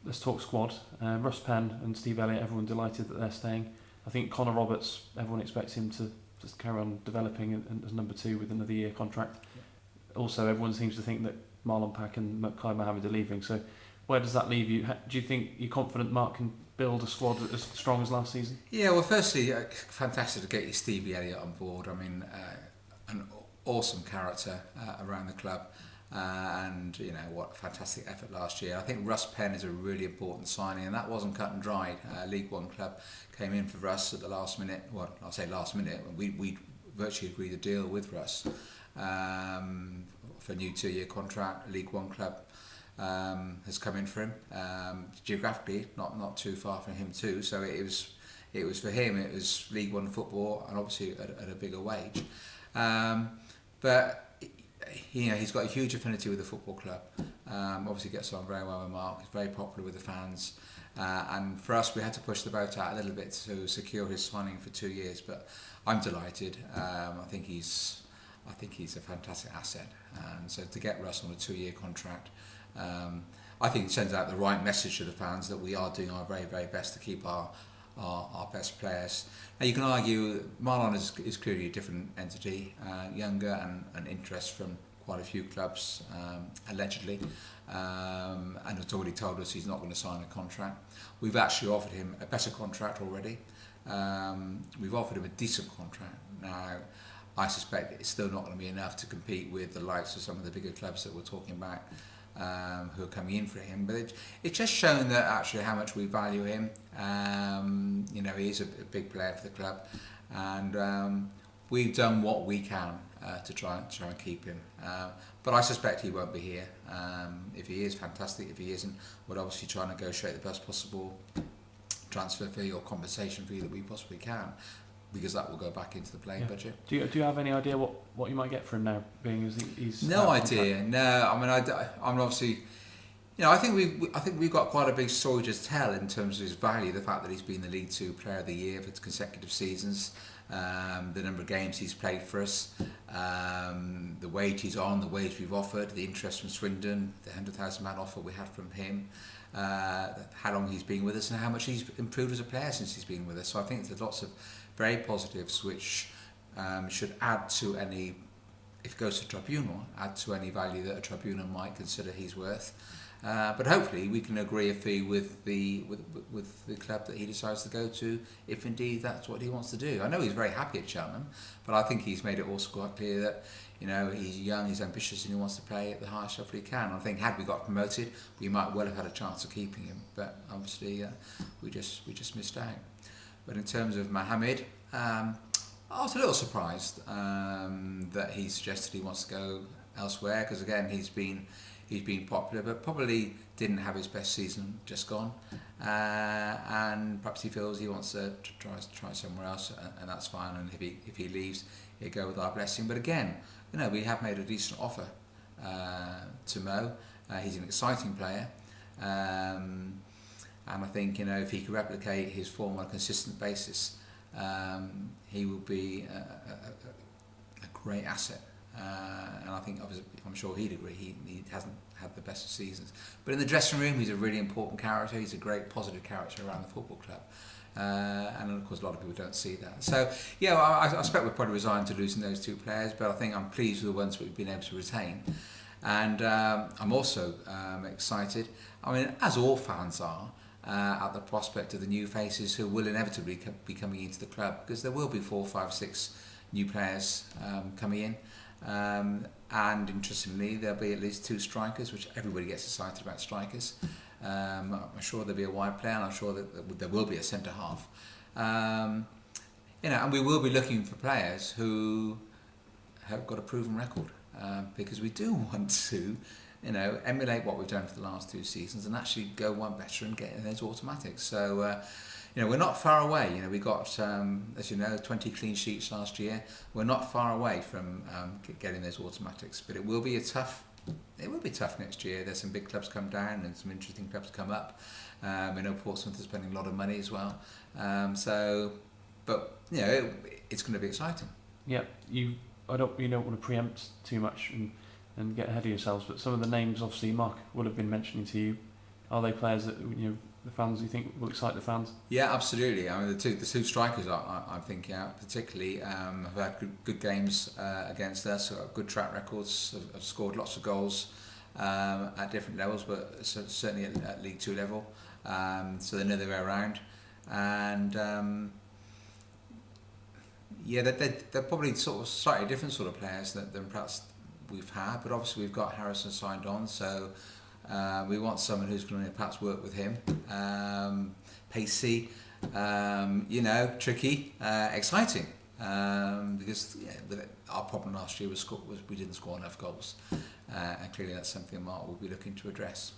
let's talk squad. Russ Penn and Steve Elliott, everyone delighted that they're staying. I think Connor Roberts, everyone expects him to just carry on developing as number 2 with another year contract. Yeah. Also, everyone seems to think that Marlon Pack and Kai Mohammed are leaving. So where does that leave you? Do you think you're confident Mark can build a squad as strong as last season? Yeah, well, firstly, fantastic to get you Stevie Elliott on board. I mean, an awesome character around the club. And what a fantastic effort last year. I think Russ Penn is a really important signing, and that wasn't cut and dried. League One club came in for Russ at the last minute. Well, I'll say last minute. We virtually agreed a deal with Russ for a new 2-year contract. League One club has come in for him. Geographically, not too far from him too. So it was for him. It was League One football, and obviously at a bigger wage. But he's got a huge affinity with the football club. Obviously gets on very well with Mark. He's very popular with the fans. And for us, we had to push the boat out a little bit to secure his signing for 2 years. But I'm delighted. I think he's a fantastic asset. And so to get Russ on a 2-year contract, I think it sends out the right message to the fans that we are doing our very, very best to keep our best players. Now you can argue Marlon is clearly a different entity, younger and interest from quite a few clubs, allegedly, and has already told us he's not going to sign a contract. We've actually offered him a better contract already. We've offered him a decent contract. Now I suspect it's still not going to be enough to compete with the likes of some of the bigger clubs that we're talking about, who are coming in for him, but it's just shown that actually how much we value him. He is a big player for the club, and we've done what we can to try and keep him. But I suspect he won't be here. If he is, fantastic. If he isn't, we'll obviously try and negotiate the best possible transfer fee or compensation fee that we possibly can, because that will go back into the playing budget. Do you have any idea what you might get for him now, being as he's no idea. No, I mean I'm obviously, I think we've got quite a big story to tell in terms of his value. The fact that he's been the League Two Player of the Year for consecutive seasons, the number of games he's played for us, the wage he's on, the wage we've offered, the interest from Swindon, the £100,000 offer we had from him, how long he's been with us, and how much he's improved as a player since he's been with us. So I think there's lots of very positives which should add to any, if it goes to tribunal, add to any value that a tribunal might consider he's worth. But hopefully we can agree a fee with the club that he decides to go to, if indeed that's what he wants to do. I know he's very happy at Cheltenham, but I think he's made it also quite clear that he's young, he's ambitious, and he wants to play at the highest level he can. I think had we got promoted, we might well have had a chance of keeping him, but obviously we just missed out. But in terms of Mohammed, I was a little surprised that he suggested he wants to go elsewhere, because again he's been popular, but probably didn't have his best season just gone, and perhaps he feels he wants to try somewhere else, and that's fine. And if he leaves, he'll go with our blessing. But again, we have made a decent offer to Mo. He's an exciting player. And I think, if he can replicate his form on a consistent basis, he will be a great asset. And I think, I'm sure he'd agree, he hasn't had the best of seasons. But in the dressing room, he's a really important character. He's a great positive character around the football club. And of course, a lot of people don't see that. So, I expect we're probably resigned to losing those two players, but I think I'm pleased with the ones we've been able to retain. And I'm also excited, as all fans are, at the prospect of the new faces who will inevitably be coming into the club, because there will be 4, 5, 6 new players coming in. And interestingly, there'll be at least 2 strikers, which everybody gets excited about strikers. I'm sure there'll be a wide player, and I'm sure that there will be a centre half. And we will be looking for players who have got a proven record, because we do want to emulate what we've done for the last 2 seasons and actually go one better and get in those automatics. So, we're not far away. We got, as 20 clean sheets last year. We're not far away from getting those automatics, but it will be tough next year. There's some big clubs come down and some interesting clubs come up. We know Portsmouth is spending a lot of money as well. But it's going to be exciting. Yeah, you don't want to preempt too much and get ahead of yourselves, but some of the names obviously Mark will have been mentioning to you. Are they players that the fans you think will excite the fans? Yeah, absolutely. I mean, the two strikers I'm thinking out particularly have had good games against us. Got good track records. Have scored lots of goals at different levels, but certainly at League Two level. So they know their way around, and yeah, they're probably sort of slightly different sort of players than perhaps we've had. But obviously we've got Harrison signed on, so. We want someone who's going to perhaps work with him. Pacey, tricky, exciting. Because our problem last year was we didn't score enough goals, and clearly that's something Mark will be looking to address.